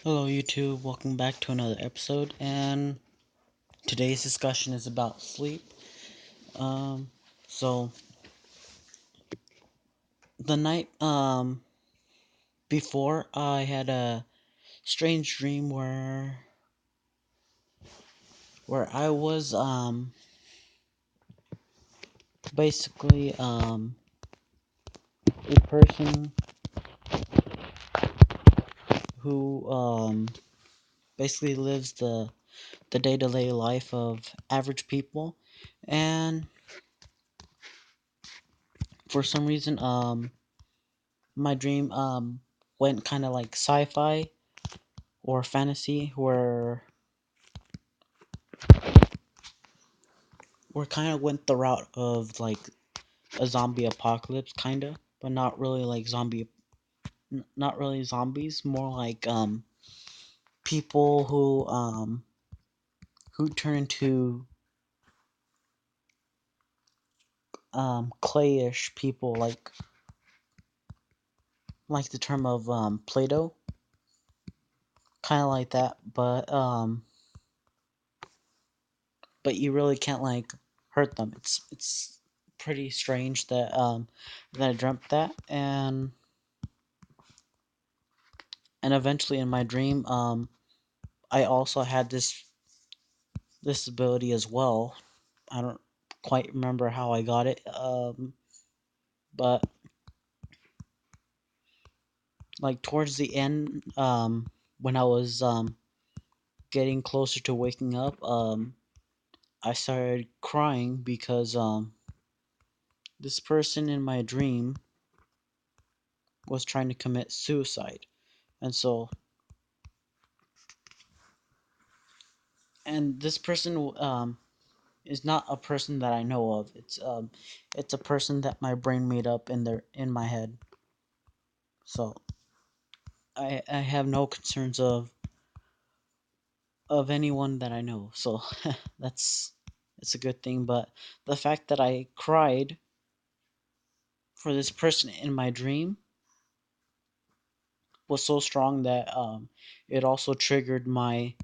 Hello YouTube, welcome back to another episode, and today's discussion is about sleep. Um, so the night before, I had a strange dream where I was basically a person who basically lives the day-to-day life of average people, and for some reason my dream went kind of like sci-fi or fantasy, where kind of went the route of like a zombie apocalypse, kind of, but not really like not really zombies, more like people who turn into clayish people, like the term of Play-Doh, kind of like that, but you really can't like hurt them. It's pretty strange that I dreamt that, and eventually in my dream I also had this ability as well. I don't quite remember how I got it, but like towards the end, when I was getting closer to waking up, I started crying because this person in my dream was trying to commit suicide, and so and this person is not a person that I know of. It's a person that my brain made up in my head. So I have no concerns of anyone that I know. So that's it's a good thing. But the fact that I cried for this person in my dream was so strong that it also triggered my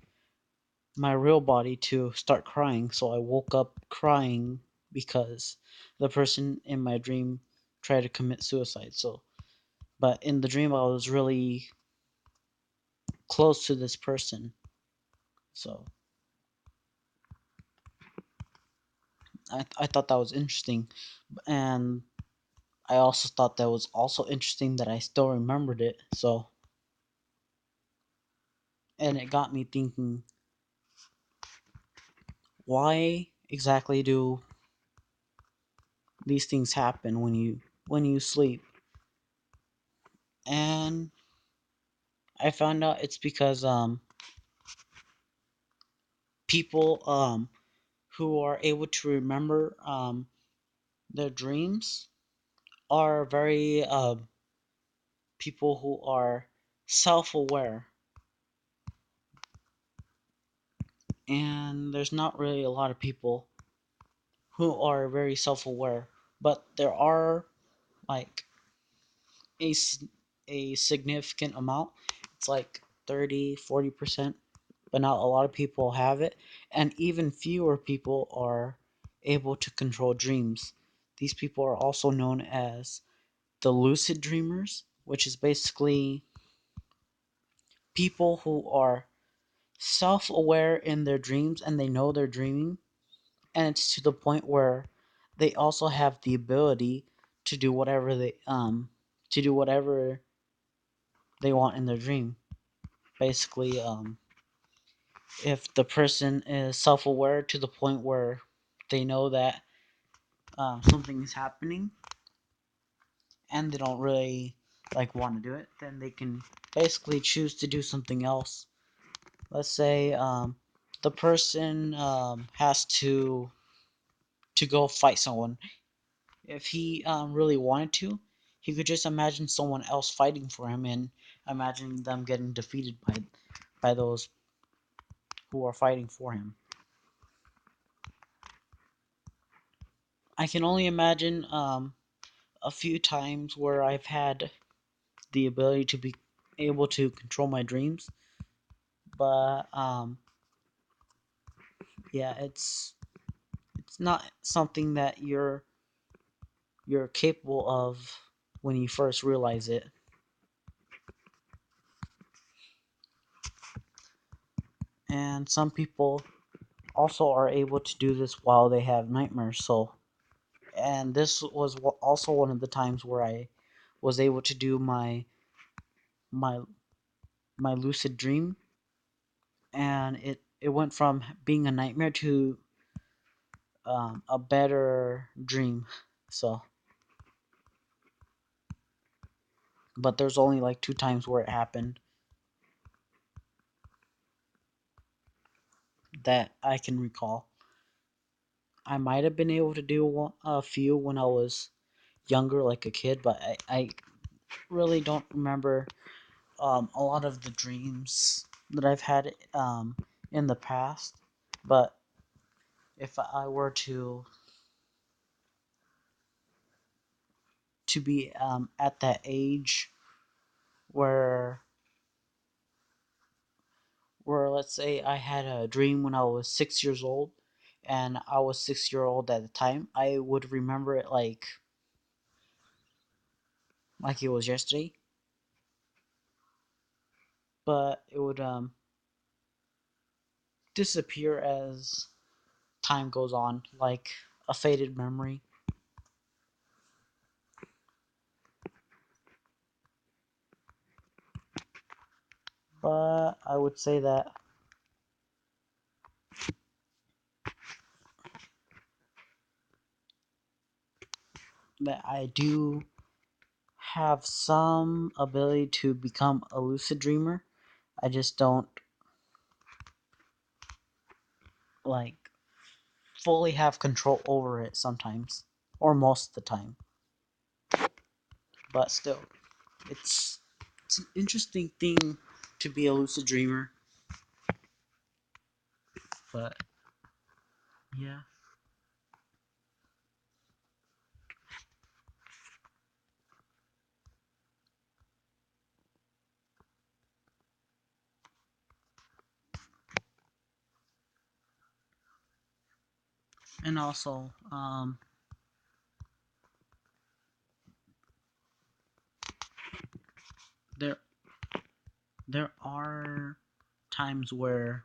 real body to start crying. So I woke up crying because the person in my dream tried to commit suicide. So, but in the dream, I was really close to this person. So I thought that was interesting, and I also thought that was also interesting that I still remembered it. So, and it got me thinking, why exactly do these things happen when you sleep? And I found out it's because people who are able to remember their dreams are very people who are self-aware, and there's not really a lot of people who are very self-aware, but there are like a, a significant amount. It's like 30-40%, but not a lot of people have it, and even fewer people are able to control dreams. These people are also known as the lucid dreamers, which is basically people who are self-aware in their dreams and they know they're dreaming, and it's to the point where they also have the ability to do whatever they want in their dream. Basically, if the person is self-aware to the point where they know that something is happening and they don't really like want to do it, then they can basically choose to do something else. Let's say the person has to go fight someone. If he really wanted to, he could just imagine someone else fighting for him and imagining them getting defeated by those who are fighting for him. I can only imagine a few times where I've had the ability to be able to control my dreams, But yeah, it's not something that you're capable of when you first realize it. And some people also are able to do this while they have nightmares. So, and this was also one of the times where I was able to do my my lucid dream, and it went from being a nightmare to a better dream. So, but there's only like two times where it happened that I can recall. I might have been able to do a few when I was younger, like a kid, but I really don't remember a lot of the dreams that I've had in the past. But if I were to be at that age where let's say I had a dream when I was 6 years old, and I was 6 year old at the time, I would remember it like it was yesterday. But it would disappear as time goes on, like a faded memory. But I would say that I do have some ability to become a lucid dreamer. I just don't like fully have control over it sometimes, or most of the time. But still, it's it's an interesting thing to be a lucid dreamer. But yeah, and also there there are times where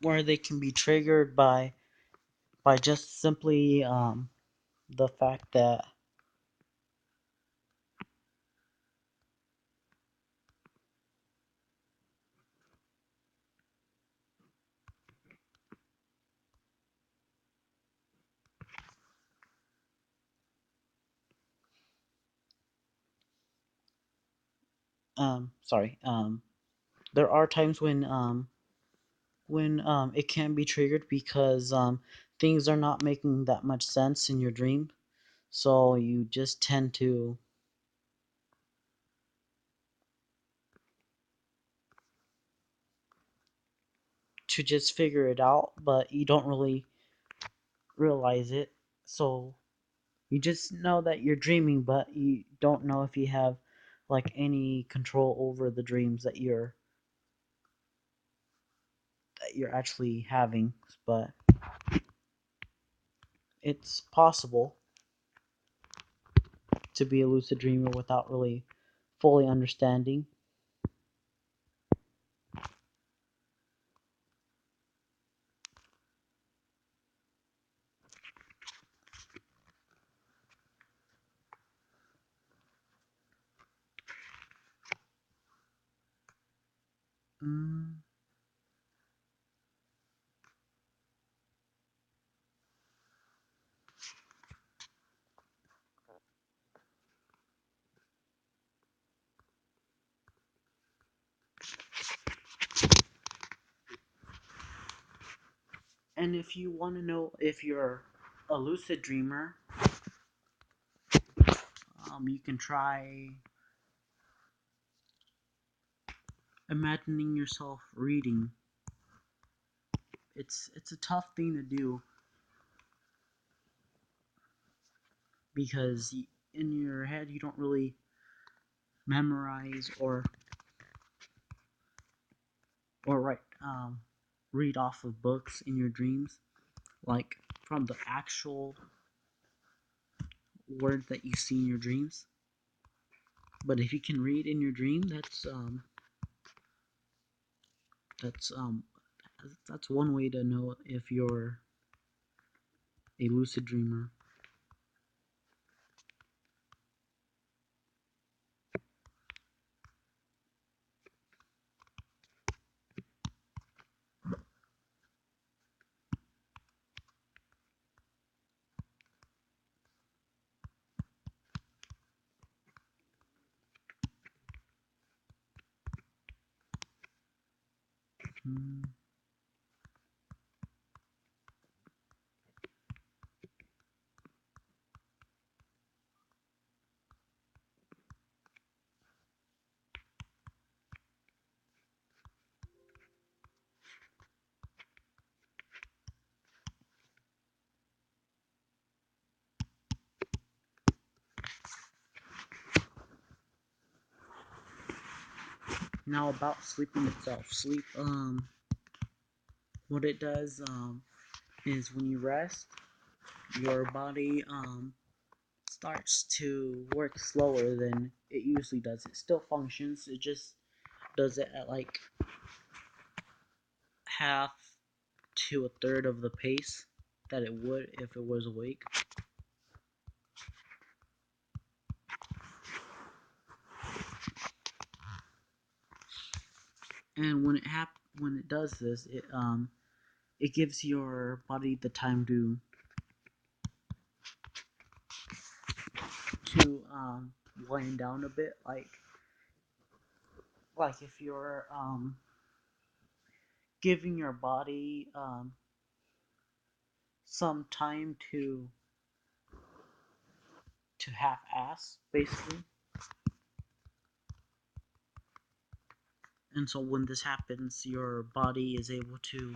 they can be triggered by just simply the fact that sorry there are times when it can be triggered because things are not making that much sense in your dream, so you just tend to just figure it out, but you don't really realize it. So you just know that you're dreaming, but you don't know if you have like any control over the dreams that you're actually having. But it's possible to be a lucid dreamer without really fully understanding. Mm. And if you want to know if you're a lucid dreamer, you can try imagining yourself reading. It's a tough thing to do because in your head you don't really memorize or read off of books in your dreams, like from the actual words that you see in your dreams. But if you can read in your dream, that's that's one way to know if you're a lucid dreamer. Hmm. Now about sleeping itself. Sleep, what it does, is when you rest, your body, starts to work slower than it usually does. It still functions, it just does it at like half to a third of the pace that it would if it was awake. And when it does this, it gives your body the time to wind down a bit, like if you're giving your body some time to half ass basically. And so when this happens, your body is able to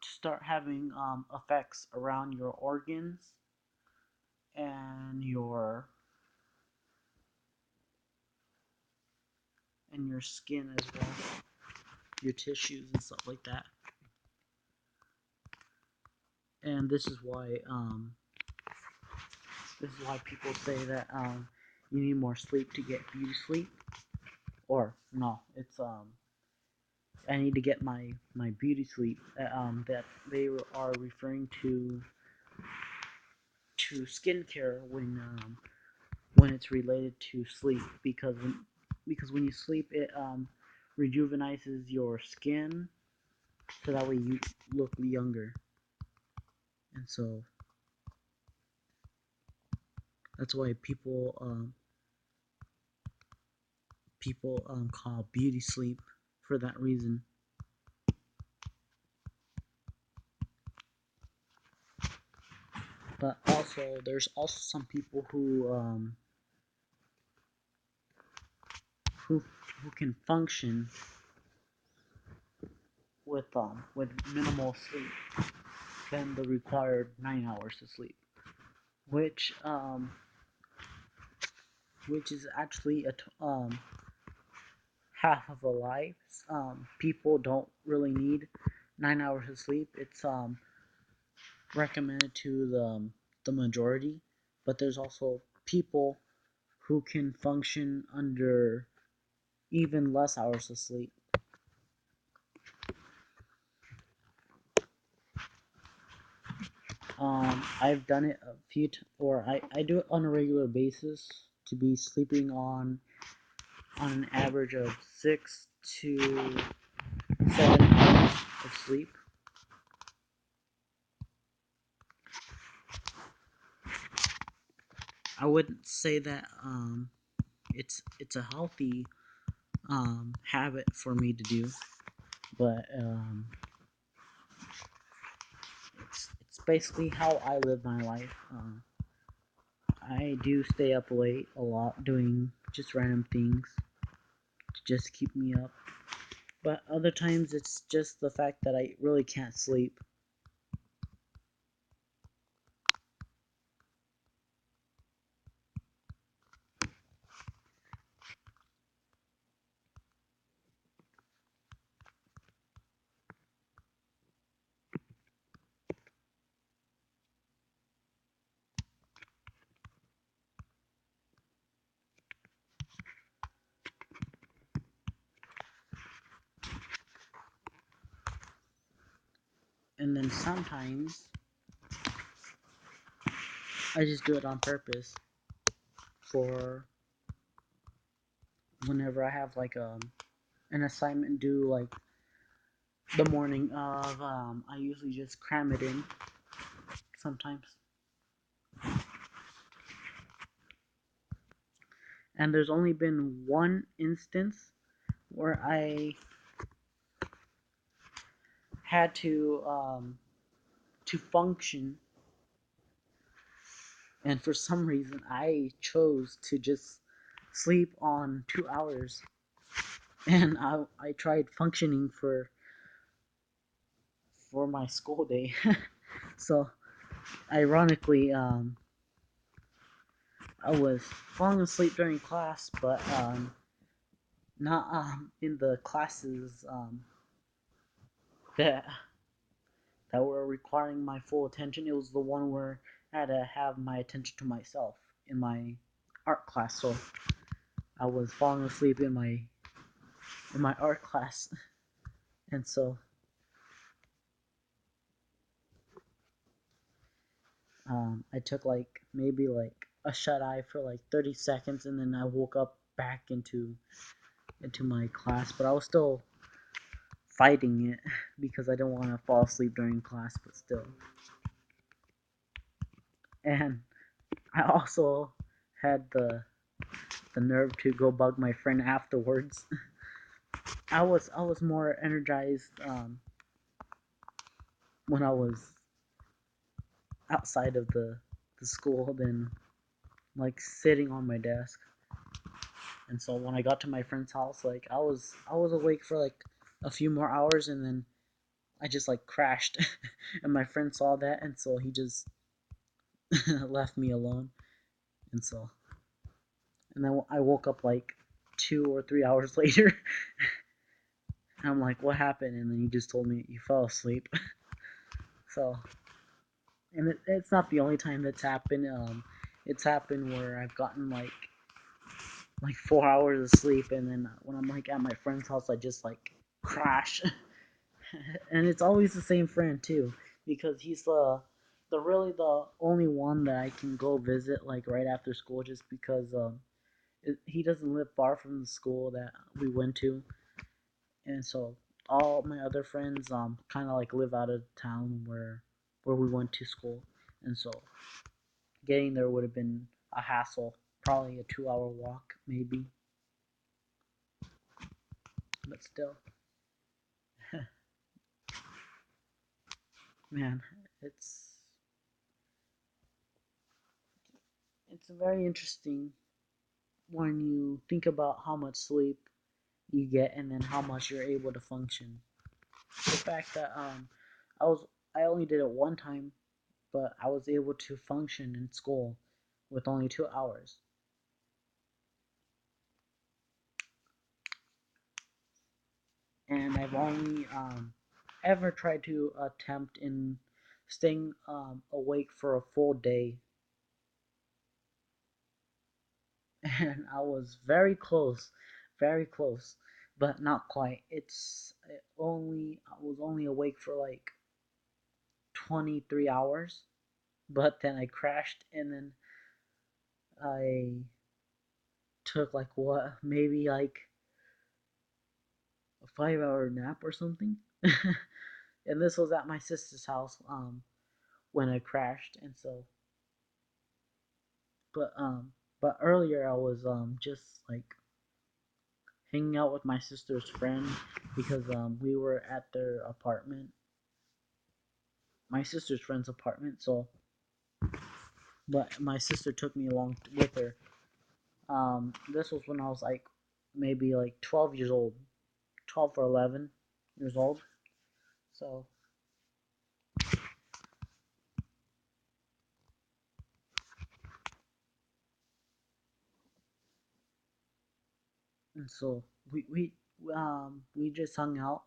start having effects around your organs and your skin as well, your tissues and stuff like that. And this is why people say that you need more sleep to get beauty sleep. Or no, it's I need to get my beauty sleep. That they are referring to skincare when it's related to sleep, because when you sleep it rejuvenizes your skin so that way you look younger. And so that's why people call beauty sleep for that reason. But also there's also some people who who can function with minimal sleep than the required 9 hours of sleep, which which is actually half of a life. People don't really need 9 hours of sleep. It's recommended to the majority, but there's also people who can function under even less hours of sleep. I've done it a few or I do it on a regular basis to be sleeping on an average of 6 to 7 hours of sleep. I wouldn't say that it's a healthy habit for me to do, but it's basically how I live my life. I do stay up late a lot doing just random things to just keep me up, but other times it's just the fact that I really can't sleep. And then sometimes I just do it on purpose for whenever I have like an assignment due like the morning of. I usually just cram it in sometimes. And there's only been one instance where I had to function, and for some reason I chose to just sleep on 2 hours, and I tried functioning for my school day. So ironically, I was falling asleep during class, but not in the classes that that were requiring my full attention. It was the one where I had to have my attention to myself in my art class. So I was falling asleep in my art class, and so I took like maybe like a shut eye for like 30 seconds, and then I woke up back into my class. But I was still fighting it because I didn't want to fall asleep during class, but still. And I also had the nerve to go bug my friend afterwards. I was more energized when I was outside of the school than like sitting on my desk. And so when I got to my friend's house, like I was awake for like a few more hours, and then I just like crashed. And my friend saw that, and so he just left me alone. And so and then I woke up like 2 or 3 hours later. And I'm like, what happened? And then he just told me you fell asleep. So, and it's not the only time that's happened. It's happened where I've gotten like 4 hours of sleep, and then when I'm like at my friend's house, I just like crash. And it's always the same friend too, because he's the really the only one that I can go visit like right after school, just because he doesn't live far from the school that we went to, and so all my other friends kind of like live out of town where we went to school, and so getting there would have been a hassle, probably a 2 hour walk maybe, but still. Man, it's it's very interesting when you think about how much sleep you get and then how much you're able to function. The fact that I was I only did it one time, but I was able to function in school with only 2 hours. And I've only ever tried to attempt in staying awake for a full day, and I was very close, but not quite. I was only awake for like 23 hours, but then I crashed, and then I took like what, maybe like a 5 hour nap or something. And this was at my sister's house when I crashed, and so but but earlier I was just like hanging out with my sister's friend because we were at their apartment, my sister's friend's apartment. So but my sister took me along with her. This was when I was like maybe like 12 years old, 12 or 11 years old. So and so we just hung out.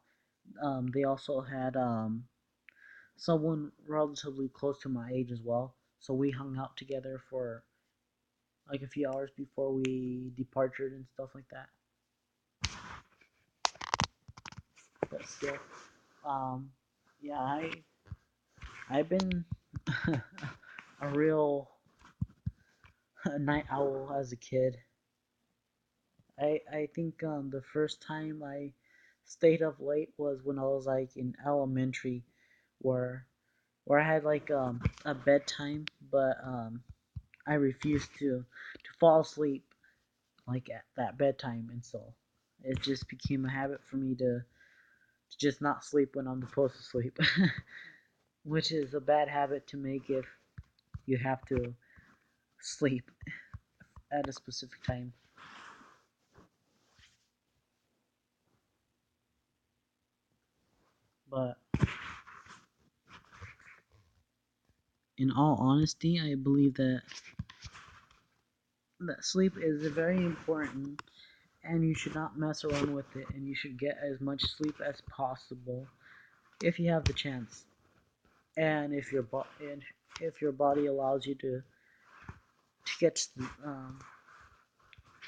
They also had someone relatively close to my age as well. So we hung out together for like a few hours before we departed and stuff like that. But still, um, yeah, I've been a real night owl as a kid. I think the first time I stayed up late was when I was like in elementary, where I had like a bedtime, but I refused to fall asleep like at that bedtime, and so it just became a habit for me to just not sleep when I'm supposed to sleep, which is a bad habit to make if you have to sleep at a specific time. But in all honesty, I believe that sleep is very important, and you should not mess around with it, and you should get as much sleep as possible if you have the chance, and if your body allows you to get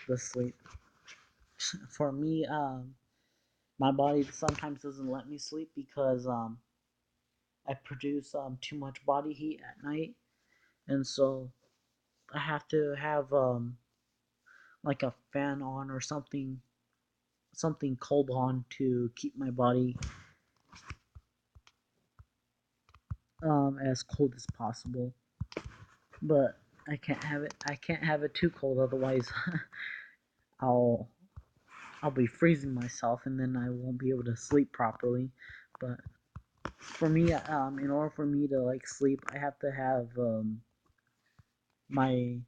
the sleep. For me, my body sometimes doesn't let me sleep because I produce too much body heat at night, and so I have to have like a fan on or something cold on to keep my body as cold as possible. But I can't have it too cold, otherwise I'll I'll be freezing myself, and then I won't be able to sleep properly. But for me, in order for me to like sleep, I have to have my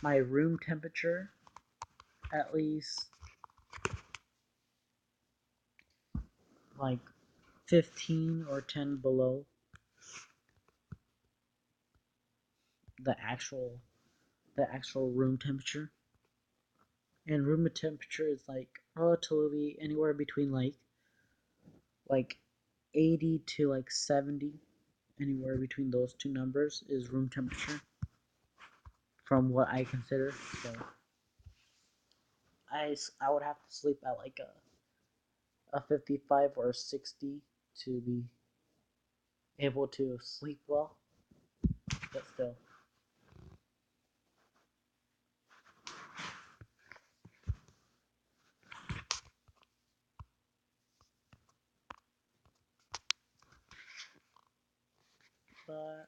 my room temperature at least like 15 or 10 below the actual room temperature. And room temperature is like relatively anywhere between like 80 to like 70, anywhere between those two numbers is room temperature from what I consider. So I would have to sleep at like a 55 or a 60 to be able to sleep well, but still. But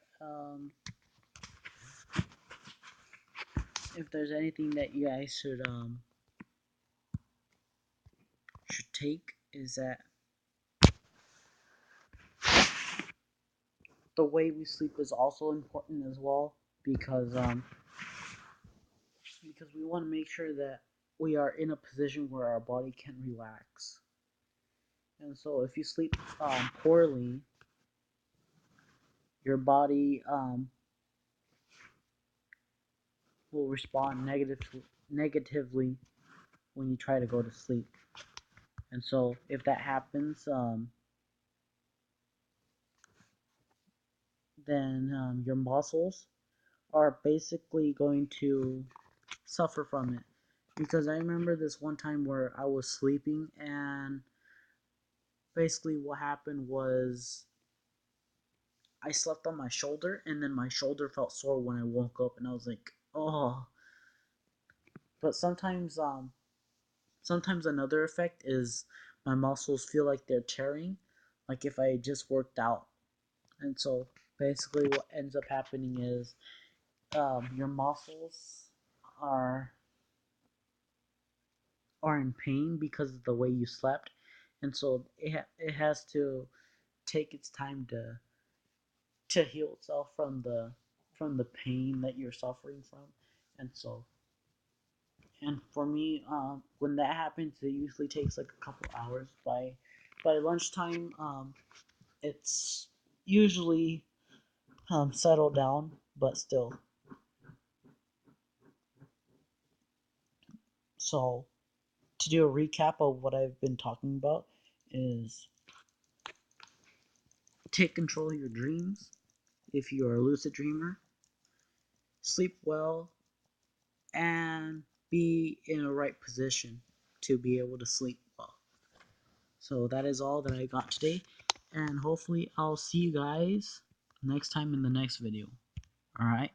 if there's anything that you guys should take, is that the way we sleep is also important as well, because we want to make sure that we are in a position where our body can relax. And so if you sleep poorly, your body will respond negatively when you try to go to sleep. And so if that happens, then your muscles are basically going to suffer from it. Because I remember this one time where I was sleeping, and basically what happened was I slept on my shoulder, and then my shoulder felt sore when I woke up, and I was like, oh. But sometimes another effect is my muscles feel like they're tearing, like if I just worked out. And so basically what ends up happening is your muscles are in pain because of the way you slept, and so it has to take its time to heal itself from the pain that you're suffering from. And so, and for me, when that happens, it usually takes like a couple hours. By lunchtime, it's usually settled down, but still. So to do a recap of what I've been talking about is take control of your dreams if you're a lucid dreamer, sleep well, and be in a right position to be able to sleep well. So that is all that I got today, and hopefully I'll see you guys next time in the next video. Alright?